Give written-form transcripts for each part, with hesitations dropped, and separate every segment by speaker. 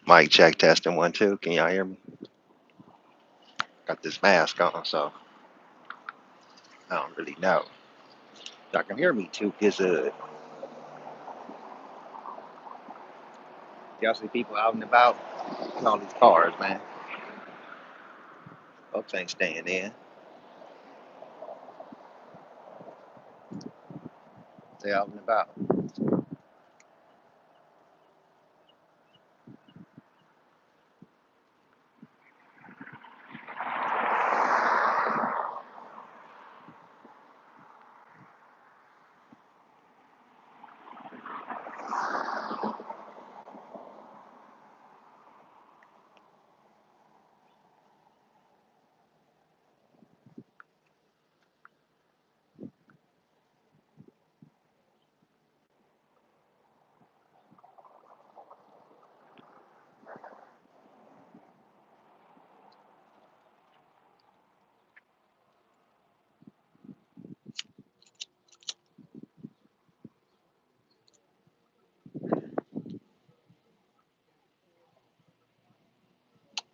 Speaker 1: Mic check testing 1 2. Can y'all hear me? Got this mask on, so I don't really know. Y'all can hear me too. Is y'all see people out and about? And all these cars, man. Folks ain't staying in. They out and about.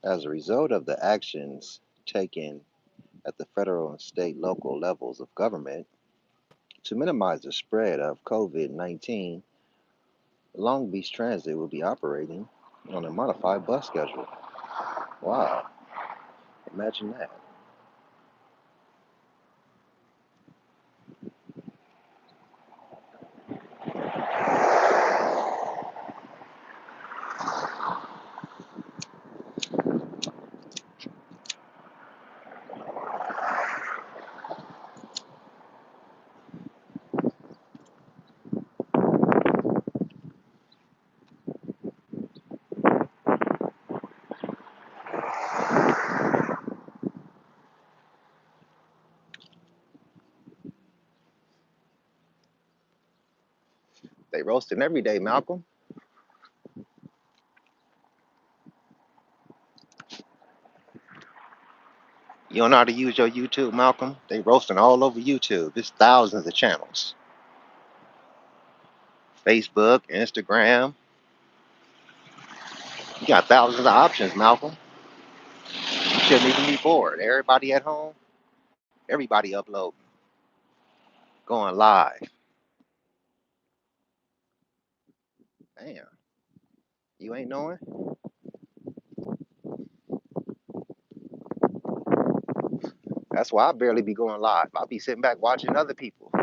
Speaker 1: As a result of the actions taken at the federal and state local levels of government to minimize the spread of COVID-19, Long Beach Transit will be operating on a modified bus schedule. Wow, imagine that. They roasting every day, Malcolm. You don't know how to use your YouTube, Malcolm? They roasting all over YouTube. There's thousands of channels. Facebook, Instagram. You got thousands of options, Malcolm. You shouldn't even be bored. Everybody at home, everybody uploading, going live. Damn, you ain't knowing? That's why I barely be going live. I be sitting back watching other people. You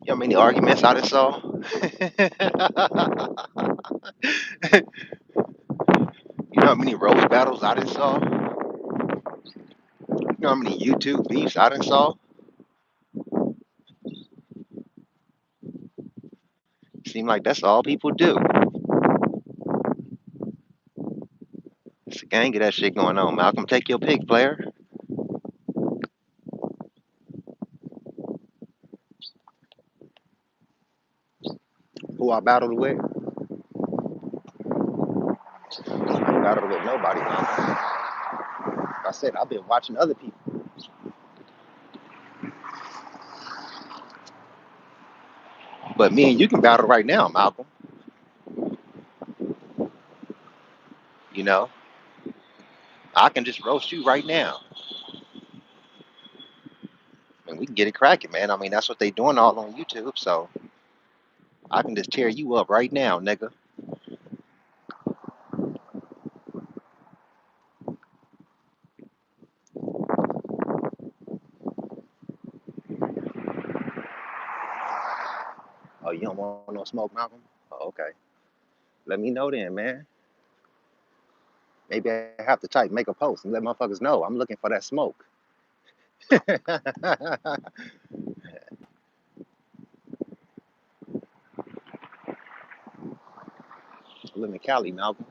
Speaker 1: know how many arguments I just saw? You know how many roast battles I just saw? You know how many YouTube beefs I just saw? Seem like that's all people do. It's a gang of that shit going on. Malcolm, take your pick, player. Who I battled with? I ain't battled with nobody, Malcolm. Like I said, I've been watching other people. But me and you can battle right now, Malcolm. You know, I can just roast you right now, and we can get it cracking, man. I mean, that's what they doing all on YouTube, so I can just tear you up right now, nigga. Oh, you don't want no smoke, Malcolm? Oh, okay. Let me know then, man. Maybe I have to type, make a post, and let motherfuckers know I'm looking for that smoke. I live in Cali, Malcolm.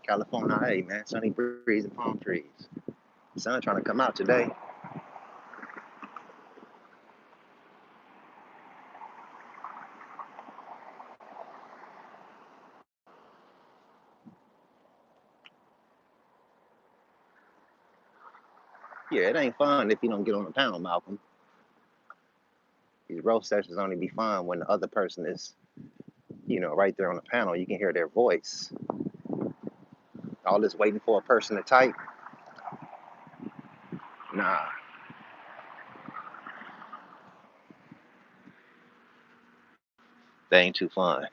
Speaker 1: California, hey man, sunny breeze and palm trees. Sun trying to come out today. Yeah, it ain't fun if you don't get on the panel, Malcolm. These roast sessions only be fun when the other person is, right there on the panel. You can hear their voice. All this waiting for a person to type, nah, they ain't too fun.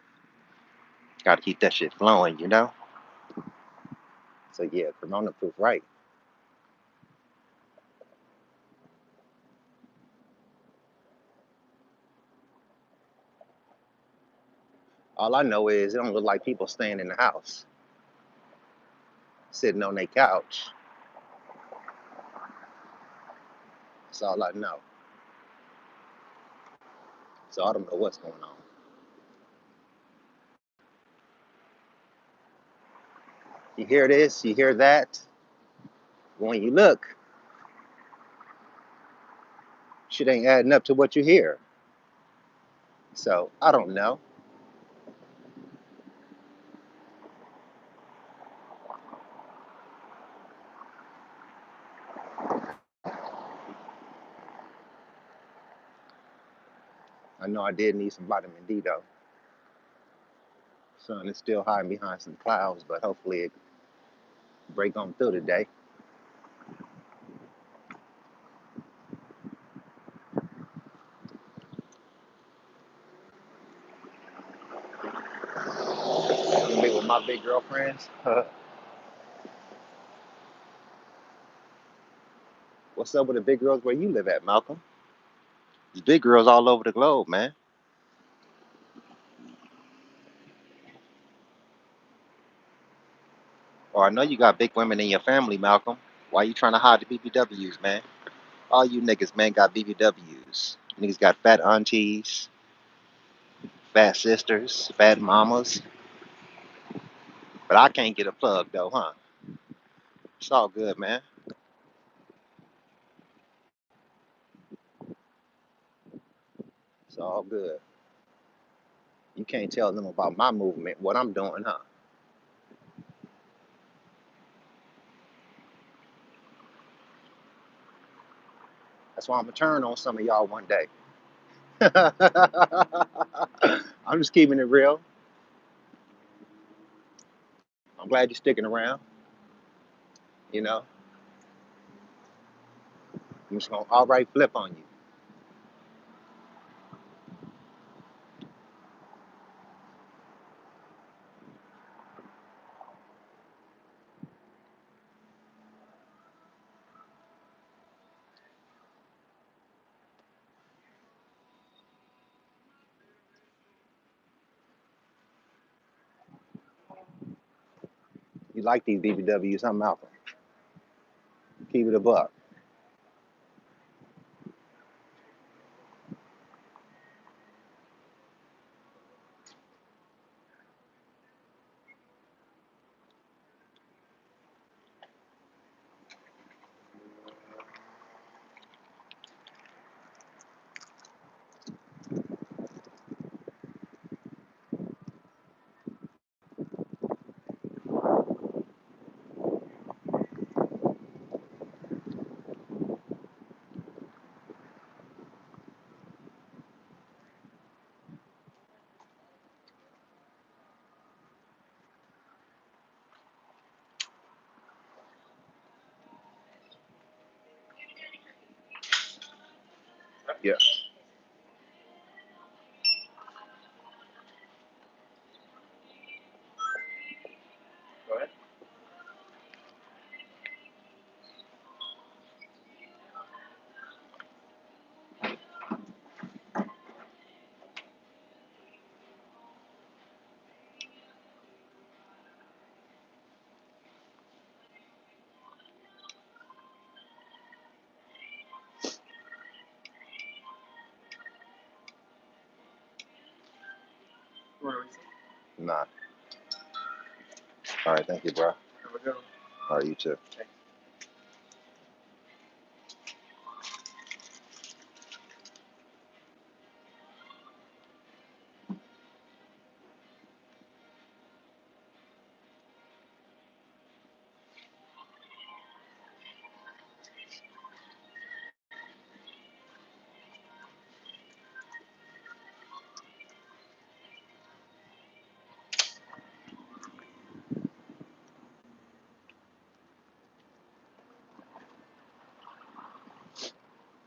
Speaker 1: Got to keep that shit flowing. So yeah, Corona proof, right? All I know is it don't look like people staying in the house, sitting on their couch. That's all I know. So I don't know what's going on. You hear this, you hear that. When you look, shit ain't adding up to what you hear. So I don't know. I know I did need some vitamin D though. Sun is still hiding behind some clouds, but hopefully it break on through today. I'm gonna be with my big girlfriends. What's up with the big girls where you live at, Malcolm? There's big girls all over the globe, man. Or I know you got big women in your family, Malcolm. Why you trying to hide the BBWs, man? All you niggas, man, got BBWs. Niggas got fat aunties, fat sisters, fat mamas. But I can't get a plug though, huh? It's all good, man. It's all good. You can't tell them about my movement, what I'm doing, huh? That's why I'm gonna turn on some of y'all one day. I'm just keeping it real. I'm glad you're sticking around. You know, I'm just gonna outright flip on you. You like these BBWs, huh, Malcolm? Keep it a buck. Yeah. Go ahead. Nah. All right, thank you, bro. All right, you too.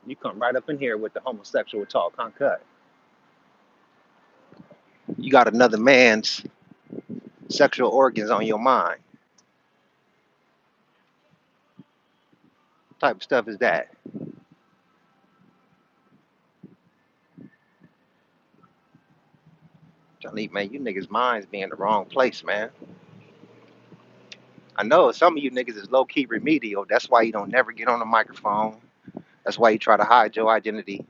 Speaker 1: You come right up in here with the homosexual talk, huh, cut? You got another man's sexual organs on your mind. What type of stuff is that? Johnny, man, you niggas' minds be in the wrong place, man. I know some of you niggas is low key remedial. That's why you don't never get on the microphone. That's why you try to hide your identity.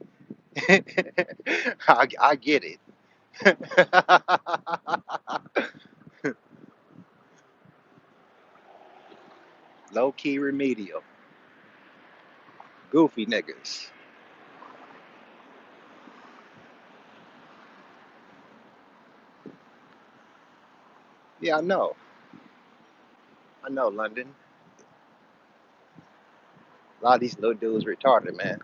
Speaker 1: I get it. Low key remedial. Goofy niggas. Yeah, I know. I know, London. A lot of these little dudes retarded, man.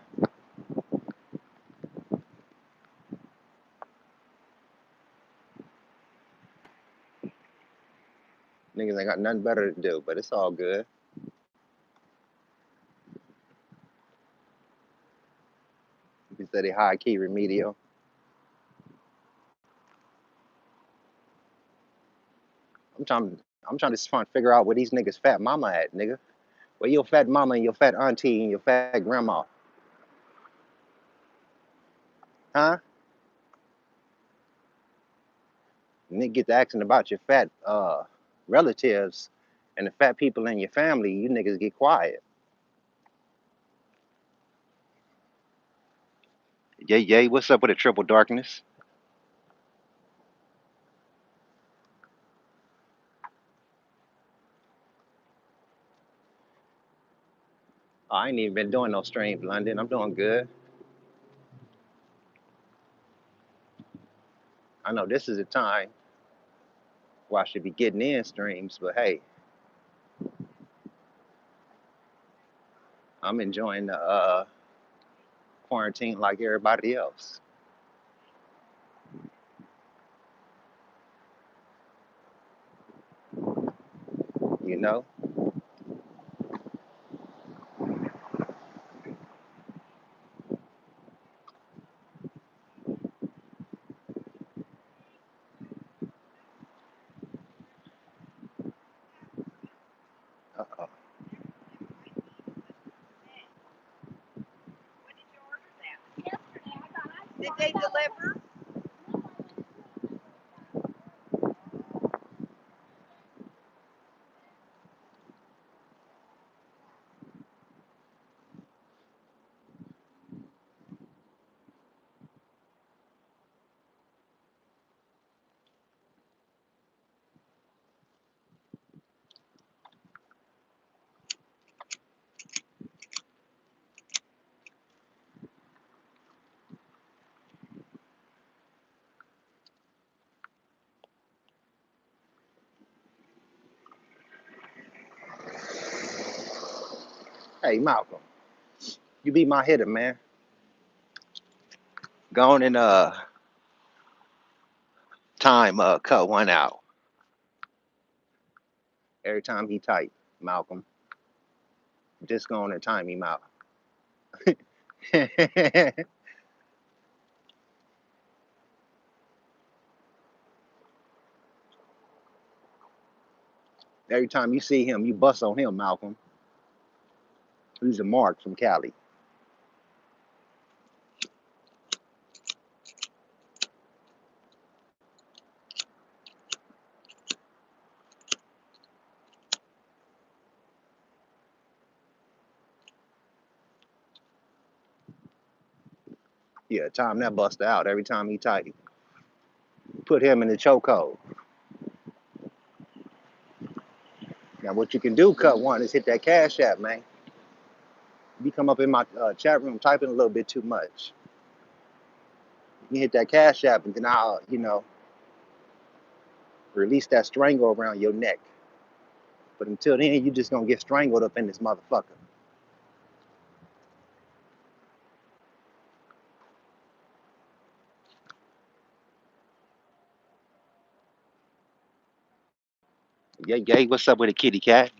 Speaker 1: Niggas ain't got nothing better to do, but it's all good. You said they high key remedial. I'm trying. I'm trying to figure out where these niggas fat mama at, nigga. Where your fat mama and your fat auntie and your fat grandma, huh? Nigga get to asking about your fat relatives and the fat people in your family. You niggas get quiet. Yay, yay. What's up with the triple darkness? Oh, I ain't even been doing no streams, London. I'm doing good. I know this is a time where I should be getting in streams, but hey, I'm enjoying the quarantine like everybody else. You know? Uh-oh.
Speaker 2: Did they deliver?
Speaker 1: Hey, Malcolm, you be my hitter, man. Go on and time cut one out every time he type, Malcolm. Just go on and time him out. Every time you see him, you bust on him, Malcolm. He's a Mark from Cali. Yeah, time that buster out every time he type. Put him in the chokehold. Now, what you can do, cut one, is hit that cash app, man. You come up in my chat room typing a little bit too much. You hit that cash app, and then I'll, release that strangle around your neck. But until then, you just gonna get strangled up in this motherfucker. Yeah, what's up with a kitty cat?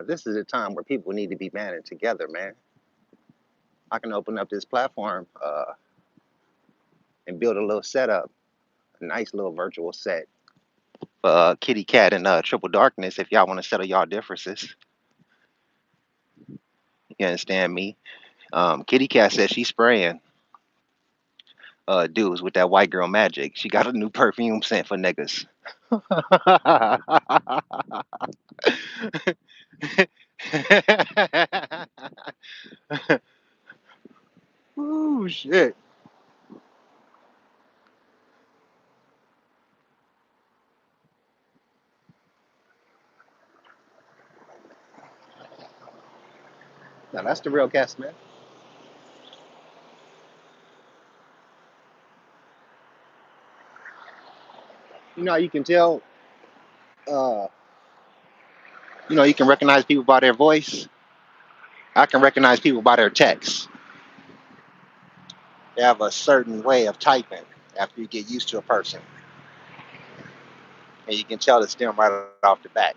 Speaker 1: This is a time where people need to be banding together, man. I can open up this platform and build a little setup, a nice little virtual set for Kitty Cat and Triple Darkness if y'all want to settle y'all differences. You understand me? Kitty Cat says she's spraying dudes with that white girl magic. She got a new perfume scent for niggas. Ooh, shit. Now that's the real cast, man. You can tell, uh, you can recognize people by their voice. I can recognize people by their text. They have a certain way of typing after you get used to a person. And you can tell it's them right off the bat.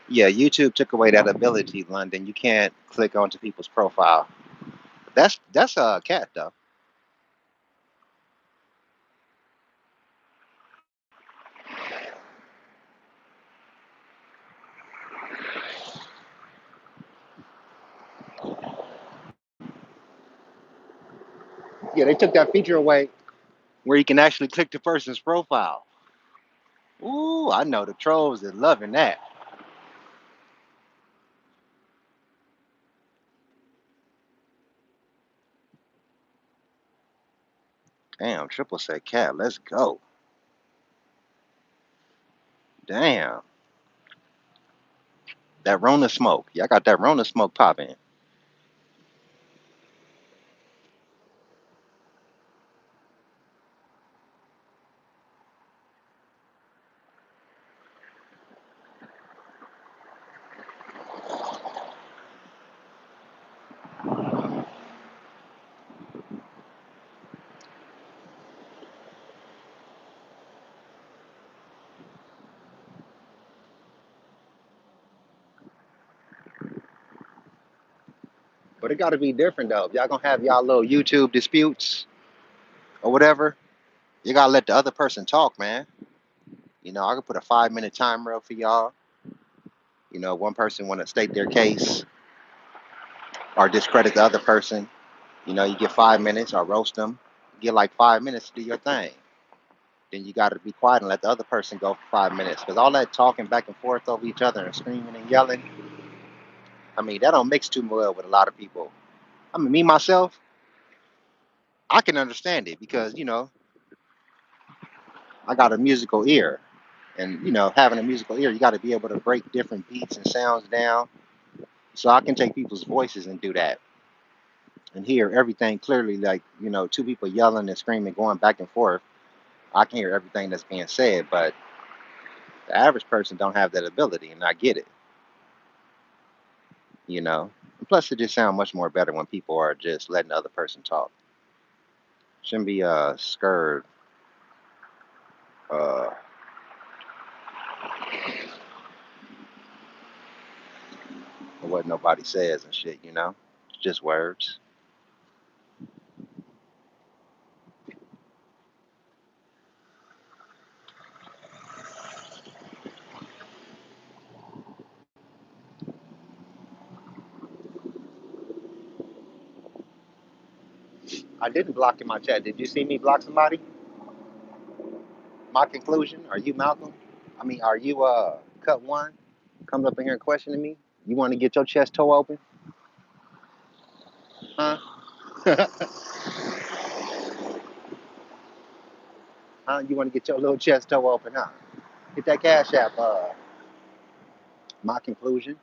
Speaker 1: Yeah, YouTube took away that ability, London. You can't click onto people's profile. That's a cat though. Yeah, they took that feature away where you can actually click the person's profile. Ooh, I know the trolls are loving that. Damn, triple said cat. Let's go. Damn, that Rona smoke. Y'all got that Rona smoke popping. But it got to be different though. If y'all gonna have y'all little YouTube disputes or whatever, you gotta let the other person talk, man. I could put a 5 minute timer up for y'all. One person want to state their case or discredit the other person. You get 5 minutes or roast them. You get like 5 minutes to do your thing. Then you got to be quiet and let the other person go for 5 minutes. Because all that talking back and forth over each other and screaming and yelling, I mean, that don't mix too well with a lot of people. I mean, me myself, I can understand it because I got a musical ear, and having a musical ear, you got to be able to break different beats and sounds down. So I can take people's voices and do that and hear everything clearly. Like two people yelling and screaming, going back and forth. I can hear everything that's being said, but the average person don't have that ability, and I get it. And plus, it just sounds much more better when people are just letting the other person talk. Shouldn't be scared uh, or what nobody says and shit, you know? It's just words. I didn't block in my chat. Did you see me block somebody? My conclusion? Are you Malcolm? I mean, are you Cut One? Comes up in here questioning me? You want to get your chest toe open? Huh? Huh? You want to get your little chest toe open, huh? Hit that cash app, my conclusion.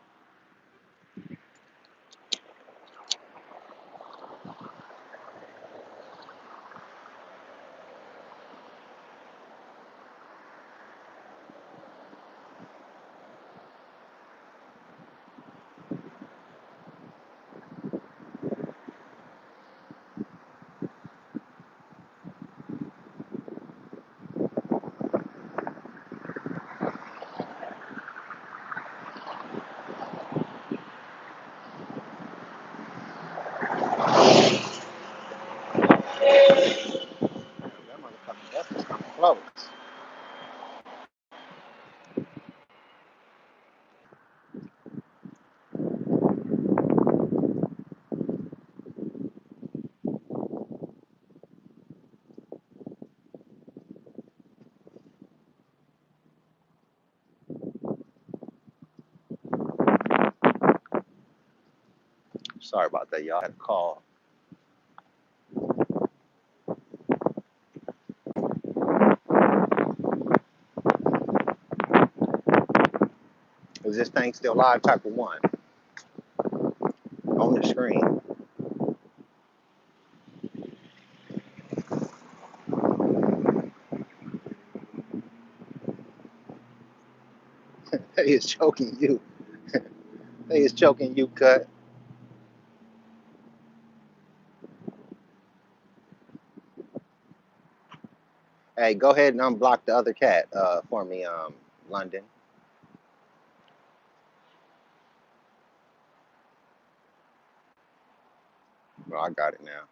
Speaker 1: That motherfucker definitely coming close. Sorry about that, y'all. I had a call. Is this thing still live? Type of one on the screen. They is choking you. They is choking you, Cut. Hey, go ahead and unblock the other cat for me, London. Oh, I got it now.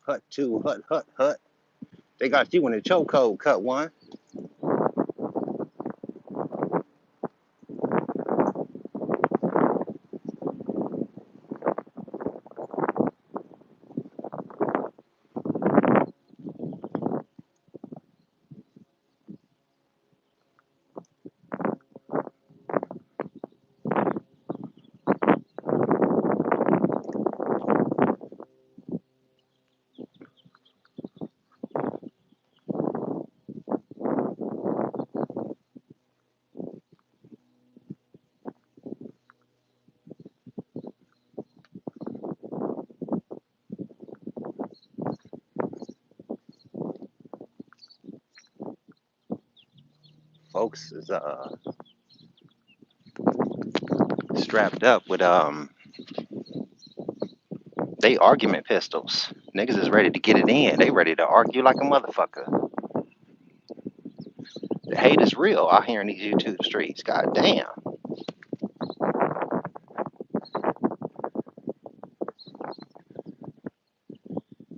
Speaker 1: Hut two, hut, hut, hut. They got you in a chokehold, Cut One. Folks is strapped up with they argument pistols. Niggas is ready to get it in. They ready to argue like a motherfucker. The hate is real out here in these YouTube streets. God damn.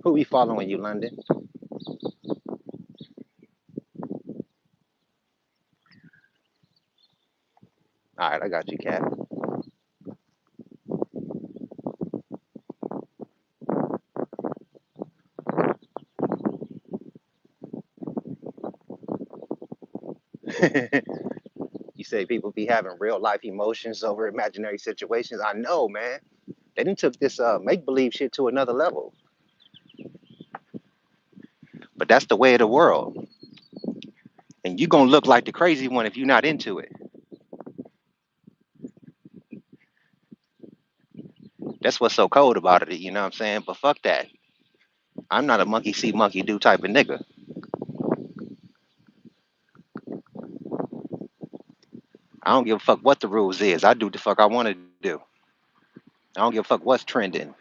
Speaker 1: Who be following you, London? All right, I got you, Cat. You say people be having real life emotions over imaginary situations. I know, man. They done took this make believe shit to another level. But that's the way of the world. And you gonna look like the crazy one if you're not into it. That's what's so cold about it, you know what I'm saying? But fuck that. I'm not a monkey see, monkey do type of nigga. I don't give a fuck what the rules is. I do the fuck I want to do. I don't give a fuck what's trending.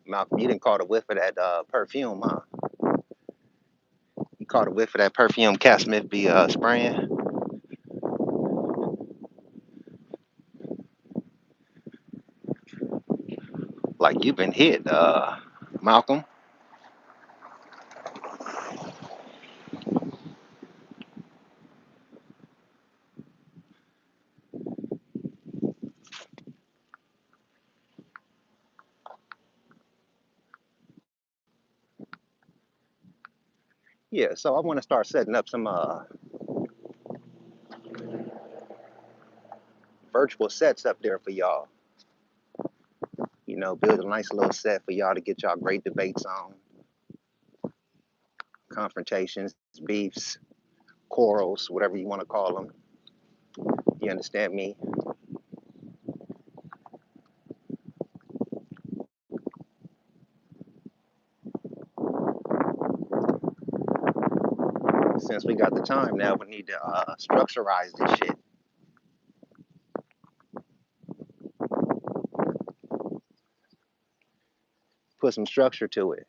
Speaker 1: Malcolm, you didn't caught a whiff of that perfume, huh? You caught a whiff of that perfume Cat Smith be spraying? Like you've been hit, Malcolm. Yeah, so I want to start setting up some virtual sets up there for y'all. You know, build a nice little set for y'all to get y'all great debates on, confrontations, beefs, quarrels, whatever you want to call them. You understand me? Since we got the time now, we need to structureize this shit. Put some structure to it.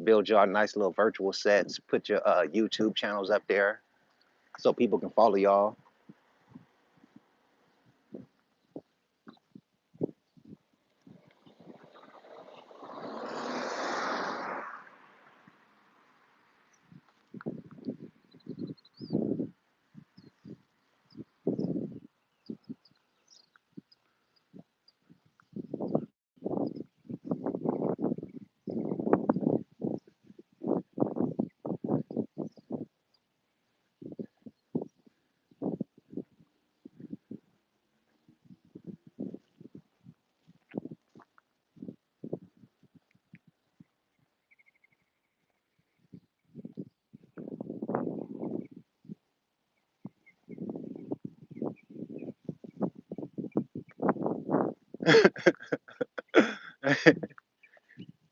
Speaker 1: Build y'all nice little virtual sets. Put your YouTube channels up there so people can follow y'all.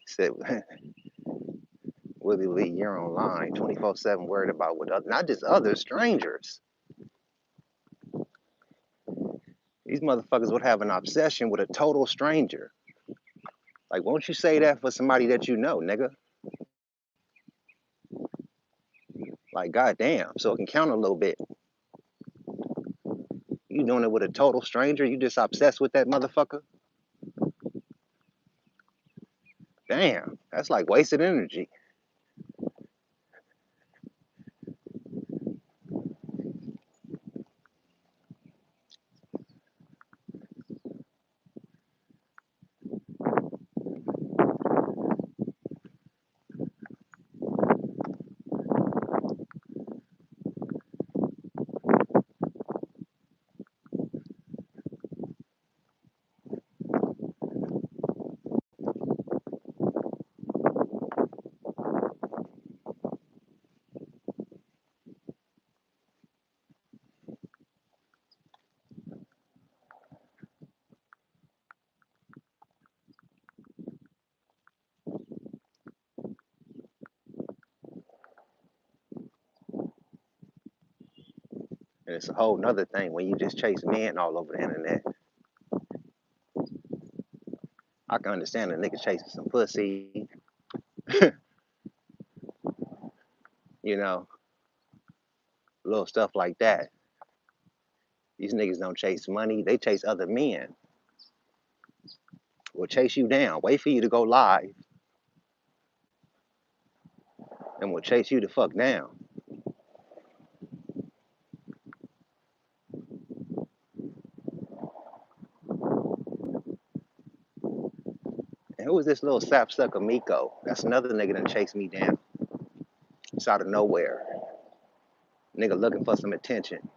Speaker 1: Said, Willie Lee, you're online 24/7, worried about what other, not just other strangers. These motherfuckers would have an obsession with a total stranger. Like, won't you say that for somebody that you know, nigga? Like, goddamn, so it can count a little bit. You doing it with a total stranger? You just obsessed with that motherfucker? Damn, that's like wasted energy. And it's a whole nother thing when you just chase men all over the internet. I can understand a nigga chasing some pussy, you know, little stuff like that. These niggas don't chase money, they chase other men. Will chase you down, wait for you to go live, and will chase you the fuck down. And who is this little sapsucker Miko? That's another nigga that chased me down. It's out of nowhere. Nigga looking for some attention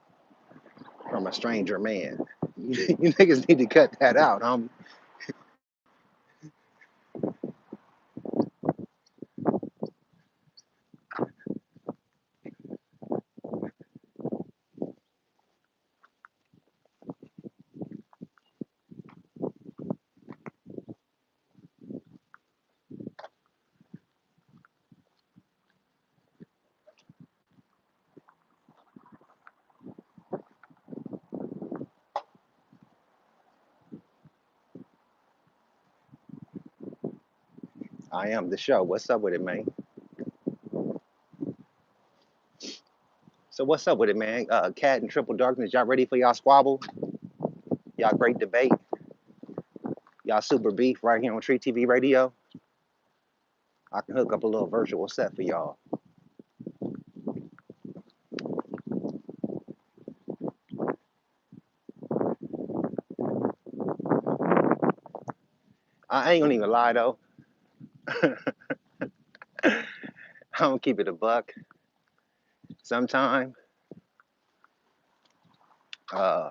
Speaker 1: from a stranger man. You niggas need to cut that out, homie. I am the show. What's up with it, man? So what's up with it, man? Cat and Triple Darkness, y'all ready for y'all squabble? Y'all great debate? Y'all super beef right here on Tree TV Radio? I can hook up a little virtual set for y'all. I ain't gonna even lie though. I'm gonna keep it a buck. Sometime, uh,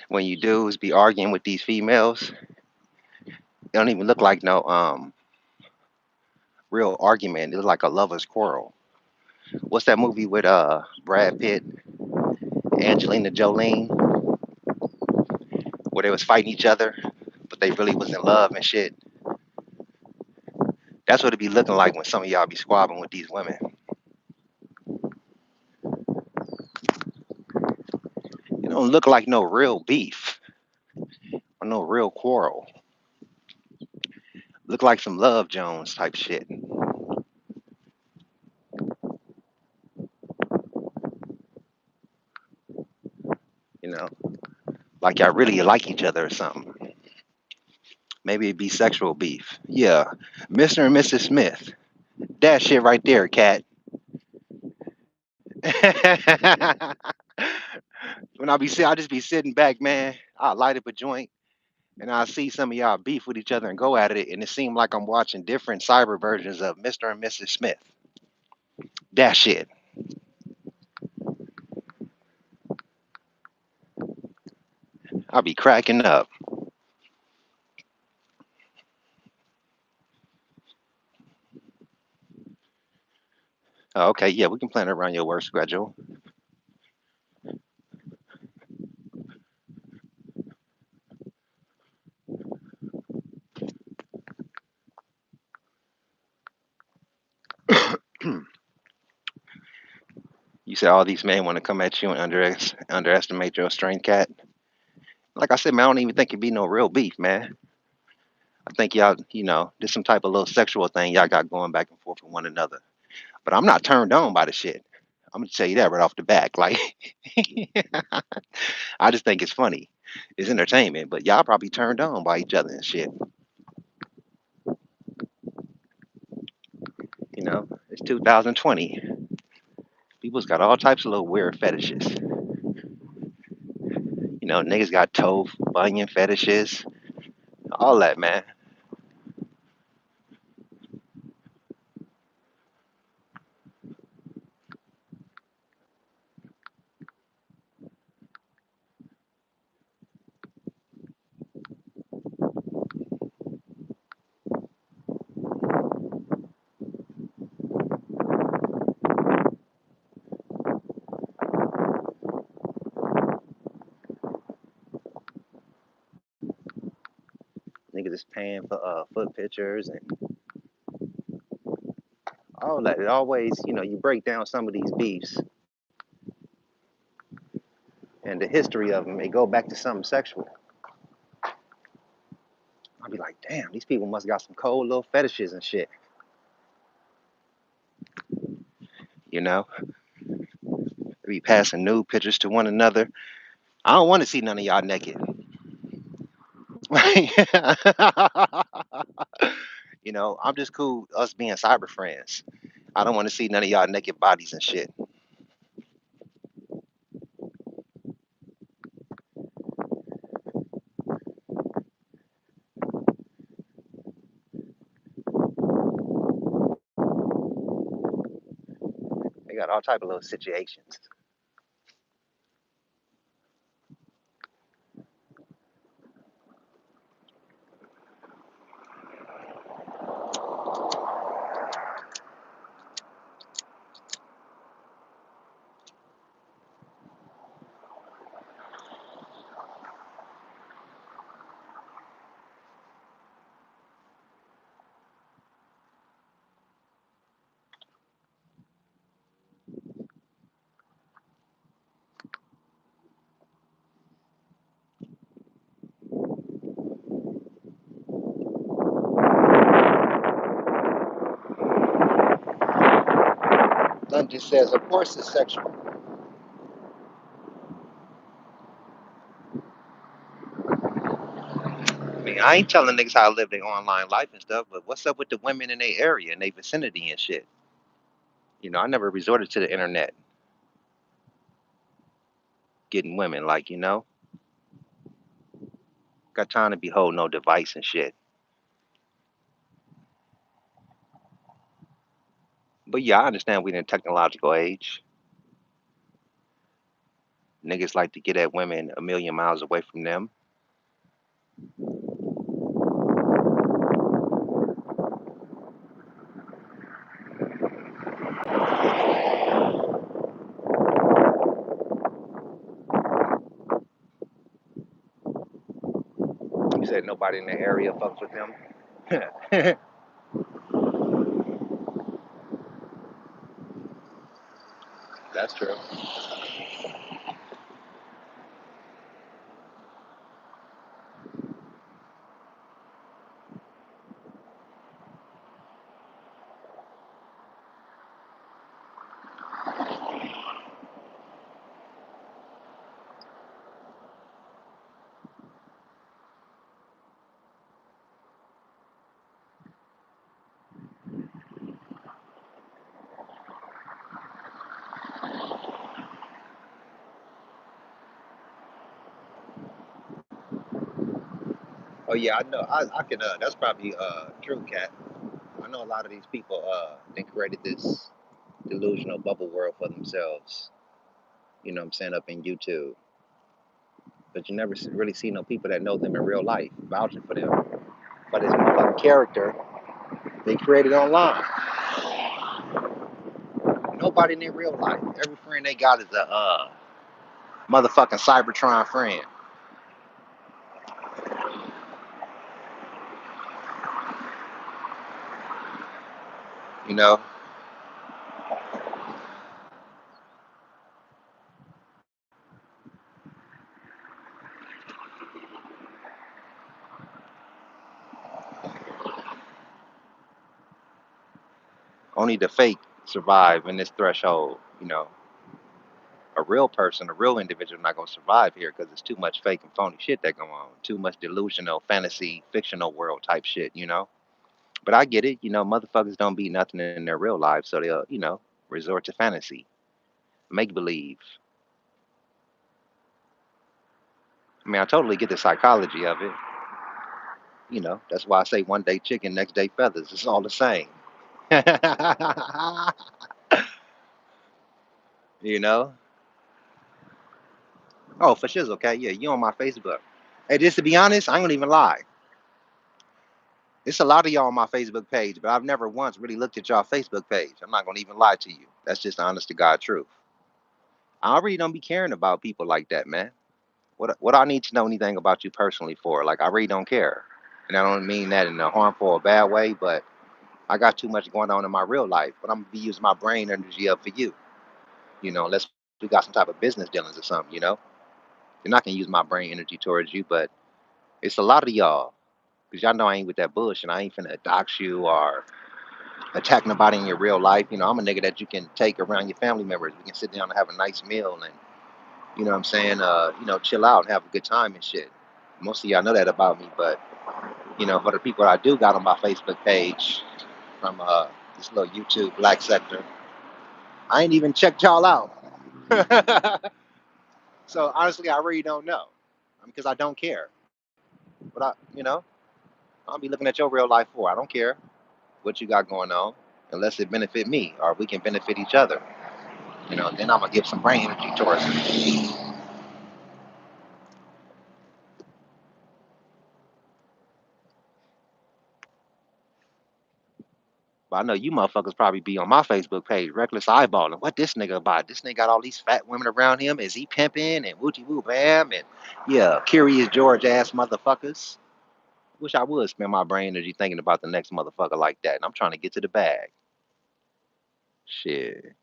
Speaker 1: when you dudes be arguing with these females, it don't even look like no real argument. It was like a lover's quarrel. What's that movie with Brad Pitt, Angelina Jolie, where they was fighting each other, but they really was in love and shit? That's what it be looking like when some of y'all be squabbling with these women. It don't look like no real beef or no real quarrel. Look like some Love Jones type shit. You know, like y'all really like each other or something. Maybe it be sexual beef. Yeah, Mr. and Mrs. Smith. That shit right there, cat. When I just be sitting back, man. I light up a joint and I see some of y'all beef with each other and go at it, and it seemed like I'm watching different cyber versions of Mr. and Mrs. Smith. That shit. I'll be cracking up. Oh, okay, yeah, we can plan around your work schedule. You said all these men want to come at you and underestimate your strength, cat. Like I said, man, I don't even think it'd be no real beef, man. I think y'all, there's some type of little sexual thing y'all got going back and forth with one another. But I'm not turned on by the shit. I'm gonna tell you that right off the back. Like, I just think it's funny. It's entertainment, but y'all probably turned on by each other and shit. It's 2020. People's got all types of little weird fetishes. Niggas got toe bunion fetishes, all that, man. Niggas is paying for foot pictures and all that. It always, you break down some of these beefs and the history of them. They go back to something sexual. I'll be like, damn, these people must got some cold little fetishes and shit. You know, they be passing nude pictures to one another. I don't want to see none of y'all naked. I'm just cool us being cyber friends. I don't want to see none of y'all naked bodies and shit. They got all type of little situations. None just says, of course it's sexual. I mean, I ain't telling niggas how to live their online life and stuff, but what's up with the women in their area and their vicinity and shit? I never resorted to the internet getting women, like, got time to be holding no device and shit. But yeah, I understand we in a technological age. Niggas like to get at women a million miles away from them. You said nobody in the area fucks with them. That's true. Oh yeah, I know. I can. That's probably true, Cat. I know a lot of these people. They created this delusional bubble world for themselves. You know what I'm saying, up in YouTube. But you never really see no people that know them in real life vouching for them. But this motherfucking character they created online. Nobody in their real life. Every friend they got is a motherfucking Cybertron friend. You know, only the fake survive in this threshold. A real person, a real individual, not gonna survive here because it's too much fake and phony shit that go on. Too much delusional, fantasy, fictional world type shit. But I get it. Motherfuckers don't beat nothing in their real life, so they'll, resort to fantasy, make believe. I mean, I totally get the psychology of it. That's why I say one day chicken, next day feathers. It's all the same. you know? Oh, for sure. Okay. Yeah, you on my Facebook. Hey, just to be honest, I ain't gonna even lie. It's a lot of y'all on my Facebook page, but I've never once really looked at y'all Facebook page. I'm not gonna even lie to you. That's just the honest to God truth. I really don't be caring about people like that, man. What I need to know anything about you personally for? Like I really don't care. And I don't mean that in a harmful or bad way, but I got too much going on in my real life, but I'm gonna be using my brain energy up for you. Unless we got some type of business dealings or something. You're not gonna use my brain energy towards you, but it's a lot of y'all. Because y'all know I ain't with that bullshit. I ain't finna dox you or attack nobody in your real life. I'm a nigga that you can take around your family members. We can sit down and have a nice meal and, what I'm saying, chill out and have a good time and shit. Most of y'all know that about me, but, for the people I do got on my Facebook page from this little YouTube black sector, I ain't even checked y'all out. So honestly, I really don't know because I don't care. But I'll be looking at your real life for. I don't care what you got going on unless it benefit me or we can benefit each other. Then I'm gonna give some brain energy towards it. But I know you motherfuckers probably be on my Facebook page, reckless eyeballing. What this nigga about? This nigga got all these fat women around him. Is he pimping and woochie woo bam and yeah, curious George ass motherfuckers. Wish I would spend my brain energy thinking about the next motherfucker like that. And I'm trying to get to the bag. Shit.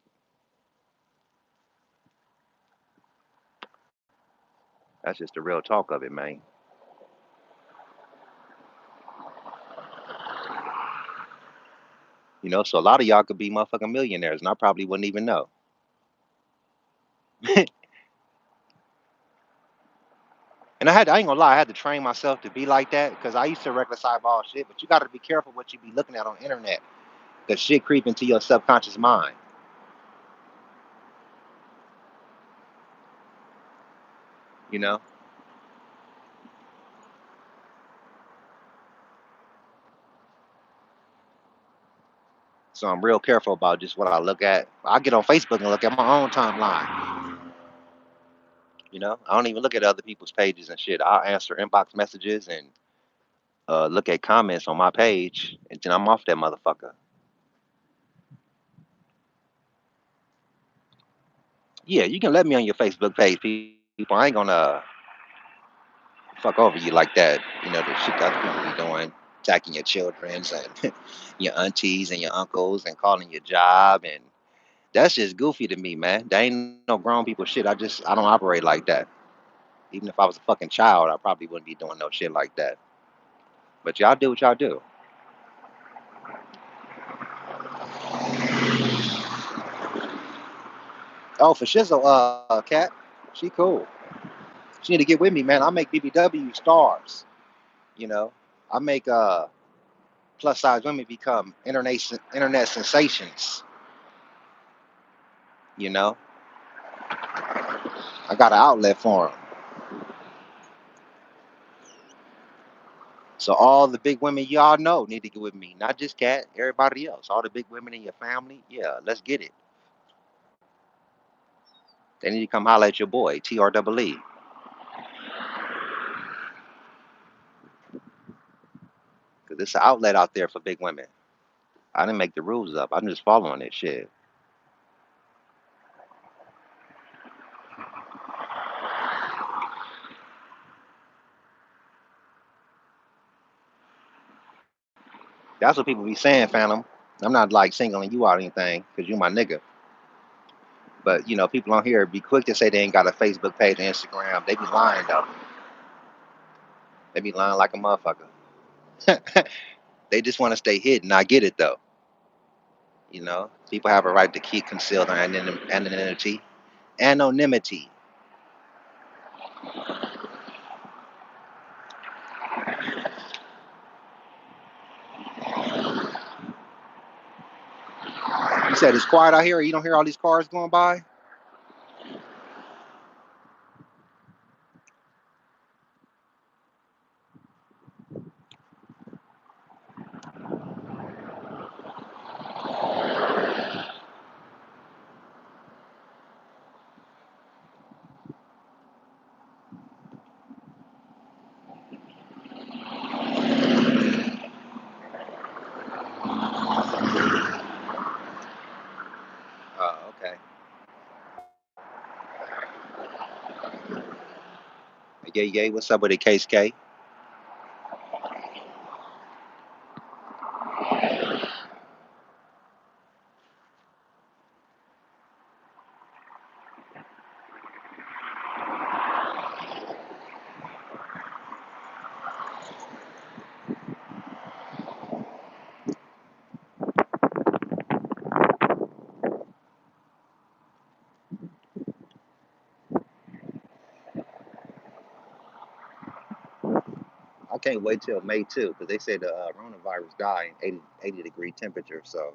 Speaker 1: That's just the real talk of it, man. So a lot of y'all could be motherfucking millionaires, and I probably wouldn't even know. And I ain't gonna lie, I had to train myself to be like that because I used to reckless eyeball shit. But you got to be careful what you be looking at on the internet because shit creep into your subconscious mind. You know. So I'm real careful about just what I look at. I get on Facebook and look at my own timeline. I don't even look at other people's pages and shit. I'll answer inbox messages and look at comments on my page, and then I'm off that motherfucker. Yeah, you can let me on your Facebook page, people. I ain't gonna fuck over you like that. The shit that other people be doing, attacking your childrens and your aunties and your uncles and calling your job, and that's just goofy to me, man. That ain't no grown people shit. I don't operate like that. Even if I was a fucking child, I probably wouldn't be doing no shit like that. But y'all do what y'all do. Oh, for shizzle, cat, she cool. She need to get with me, man. I make BBW stars. You know, I make plus size women become internet sensations. You know, I got an outlet for them. So all the big women y'all know need to get with me, not just Cat, everybody else. All the big women in your family, yeah, let's get it. They need to come holler at your boy, TREE. Because it's an outlet out there for big women. I didn't make the rules up. I'm just following this shit. That's what people be saying, Phantom. I'm not like singling you out or anything, because you my nigga. But people on here be quick to say they ain't got a Facebook page and Instagram. They be lying though. They be lying like a motherfucker. They just want to stay hidden. I get it though. People have a right to keep concealed their anonymity. Anonymity. You said it's quiet out here. You don't hear all these cars going by. Okay. Yeah, yeah. What's up with it, Case K? can't wait till May too, because they say the coronavirus die in 80 degree temperature. So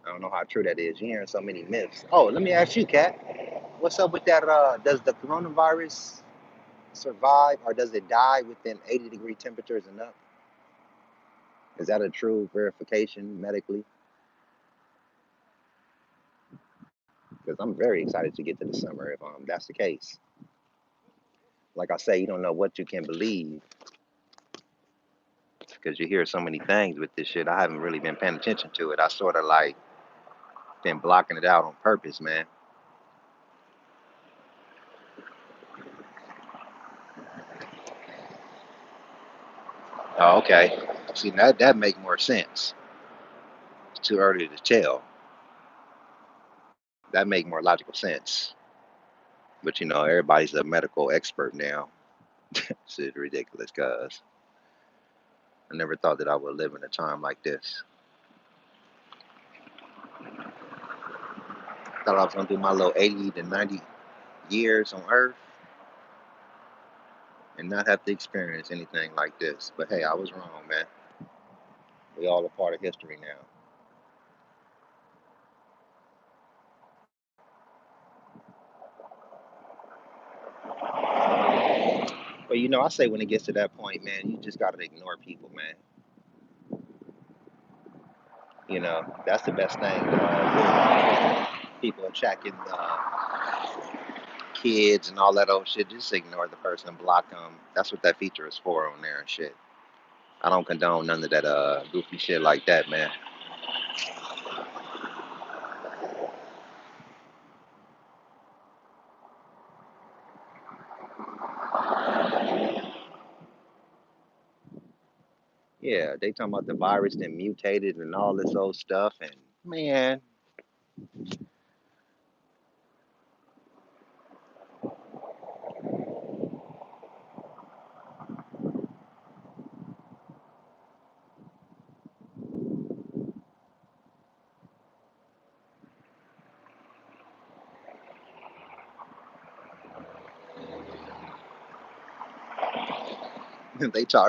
Speaker 1: I don't know how true that is. You're hearing so many myths. Oh, let me ask you, Kat, what's up with that? Does the coronavirus survive or does it die within 80 degree temperatures and up? Is that a true verification medically? Because I'm very excited to get to the summer if that's the case. Like I say, you don't know what you can believe because you hear so many things with this shit. I haven't really been paying attention to it. I sort of like been blocking it out on purpose, man. Oh, okay. See, that make more sense. It's too early to tell. That make more logical sense. But everybody's a medical expert now. It's ridiculous, cuz I never thought that I would live in a time like this. Thought I was gonna do my little 80 to 90 years on Earth and not have to experience anything like this. But hey, I was wrong, man. We all a part of history now. But I say when it gets to that point, man, you just gotta ignore people, man. That's the best thing to do. People attacking kids and all that old shit. Just ignore the person, block them. That's what that feature is for on there and shit. I don't condone none of that goofy shit like that, man. Yeah, they talking about the virus then mutated and all this old stuff, and man,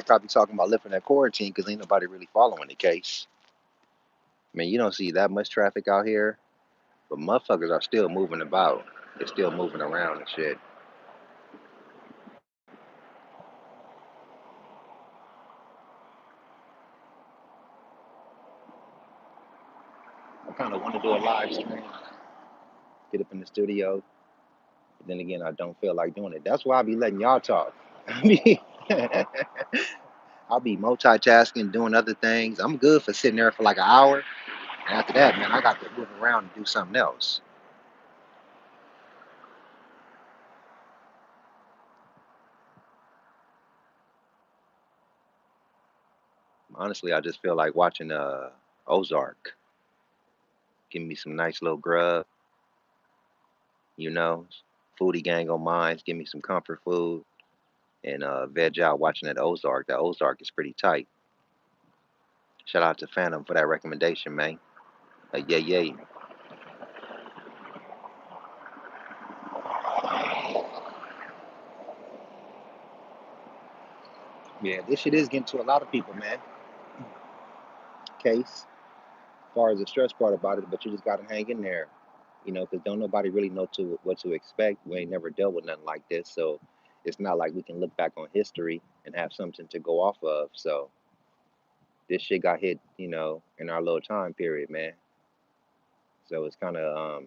Speaker 1: probably talking about lifting that quarantine because ain't nobody really following the case. I mean, you don't see that much traffic out here, but motherfuckers are still moving about. They're still moving around and shit. I kind of want to do a live stream, get up in the studio, but then again, I don't feel like doing it. That's why I be letting y'all talk. I mean, I'll be multitasking, doing other things. I'm good for sitting there for like an hour. And after that, man, I got to move around and do something else. Honestly, I just feel like watching Ozark. Give me some nice little grub, you know, foodie gang on mine. Give me some comfort food and veg out watching that Ozark. That Ozark is pretty tight. Shout out to Phantom for that recommendation, man. Yeah, yeah. Yeah, this shit is getting to a lot of people, man. Case, as far as the stress part about it, but you just gotta hang in there, because don't nobody really know what to expect. We ain't never dealt with nothing like this, so it's not like we can look back on history and have something to go off of. So this shit got hit, in our little time period, man. So it's kind of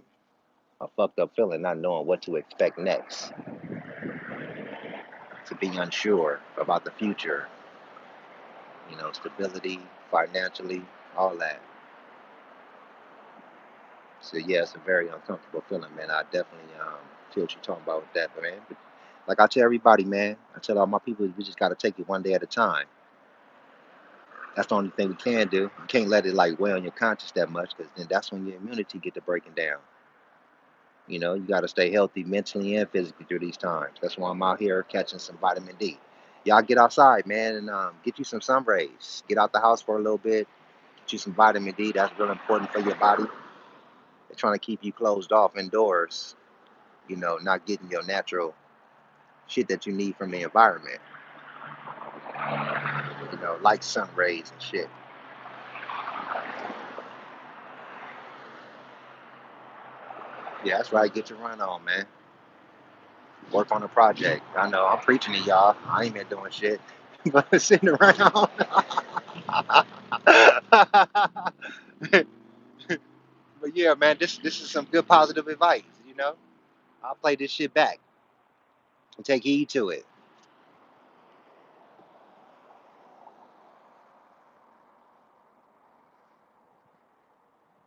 Speaker 1: a fucked up feeling, not knowing what to expect next, to be unsure about the future, stability, financially, all that. So yeah, it's a very uncomfortable feeling, man. I definitely feel what you're talking about with that, but man. But like I tell everybody, man, I tell all my people, we just gotta take it one day at a time. That's the only thing we can do. You can't let it like weigh on your conscience that much, because then that's when your immunity get to breaking down. You got to stay healthy mentally and physically through these times. That's why I'm out here catching some vitamin D. Y'all get outside, man, and get you some sun rays. Get out the house for a little bit. Get you some vitamin D. That's real important for your body. They're trying to keep you closed off indoors. Not getting your natural shit that you need from the environment. like sun rays and shit. Yeah, that's right. Get your run on, man. Work on a project. I know I'm preaching to y'all. I ain't been doing shit, but sitting around. But yeah, man, this is some good positive advice. I'll play this shit back and take heed to it.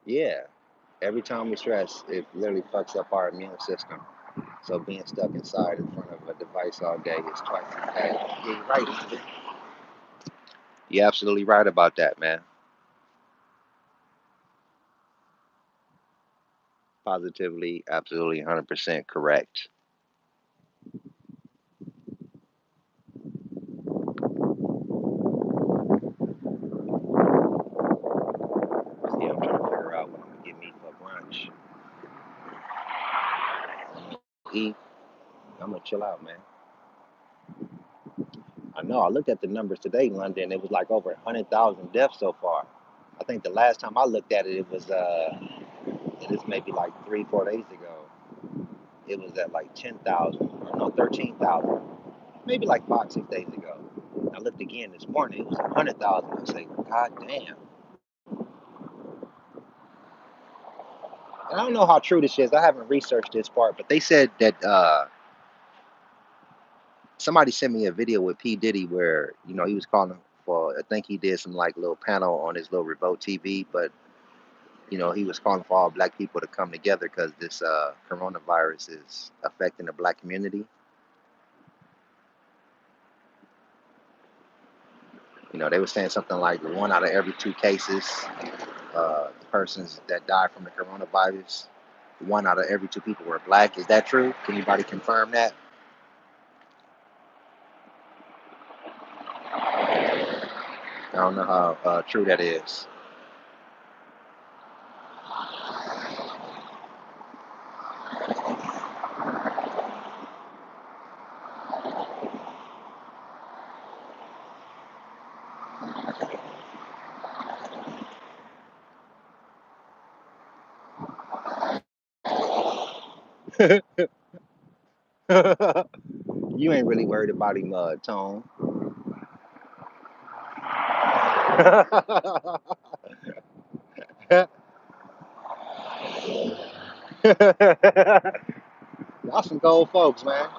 Speaker 1: Yeah. Every time we stress, it literally fucks up our immune system. So being stuck inside in front of a device all day is twice as bad. Yeah, you're right, London. You're absolutely right about that, man. Positively, absolutely 100% correct. Yeah, I'm trying to figure out what I'm gonna get me for brunch. I'm gonna eat. I'm gonna chill out, man. I know. I looked at the numbers today, London. It was like over 100,000 deaths so far. I think the last time I looked at it, it was this maybe like 3, 4 days ago. It was at like 10,000 or no 13,000. Maybe like 5, 6 days ago. I looked again this morning. It was 100,000. I say, God damn. And I don't know how true this is. I haven't researched this part, but they said that somebody sent me a video with P Diddy where he was calling for. I think he did some like little panel on his little remote TV, but he was calling for all black people to come together because this coronavirus is affecting the black community. They were saying something like 1 out of every 2 cases, persons that died from the coronavirus, 1 out of every 2 people were black. Is that true? Can anybody confirm that? I don't know how true that is. You ain't really worried about him, Tone. Y'all some gold folks, man.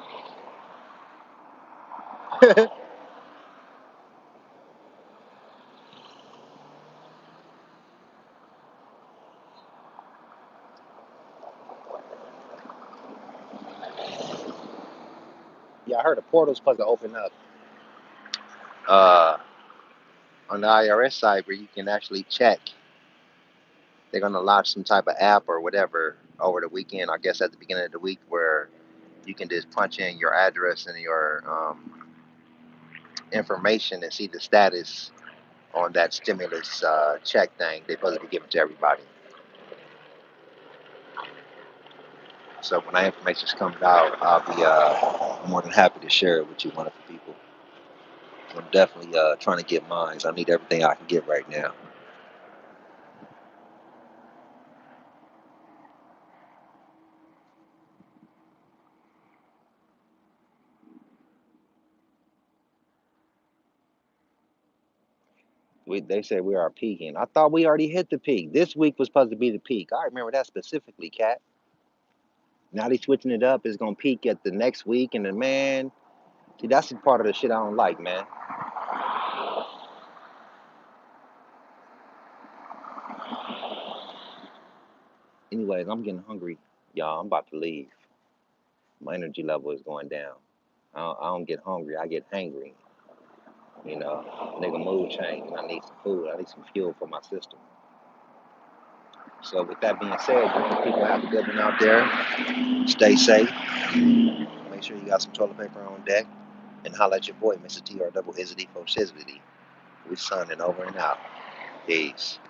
Speaker 1: Yeah, I heard a portal's supposed to open up uh, on the IRS side where you can actually check. They're gonna launch some type of app or whatever over the weekend. I guess at the beginning of the week where you can just punch in your address and your information and see the status on that stimulus check thing. They're supposed to be giving to everybody. So when that information comes out, I'll be more than happy to share it with you, wonderful people. I'm definitely trying to get mine. I need everything I can get right now. They said we are peaking. I thought we already hit the peak. This week was supposed to be the peak. I remember that specifically, Cat. Now they switching it up. It's gonna peak at the next week, and then man, see that's the part of the shit I don't like, man. Anyways, I'm getting hungry, y'all. I'm about to leave. My energy level is going down. I don't get hungry. I get hangry. Nigga mood change, and I need some food. I need some fuel for my system. So with that being said, people have a good one out there. Stay safe. Make sure you got some toilet paper on deck. And holla at your boy, Mr. TR double Izzity for Shizzity. We signing over and out. Peace.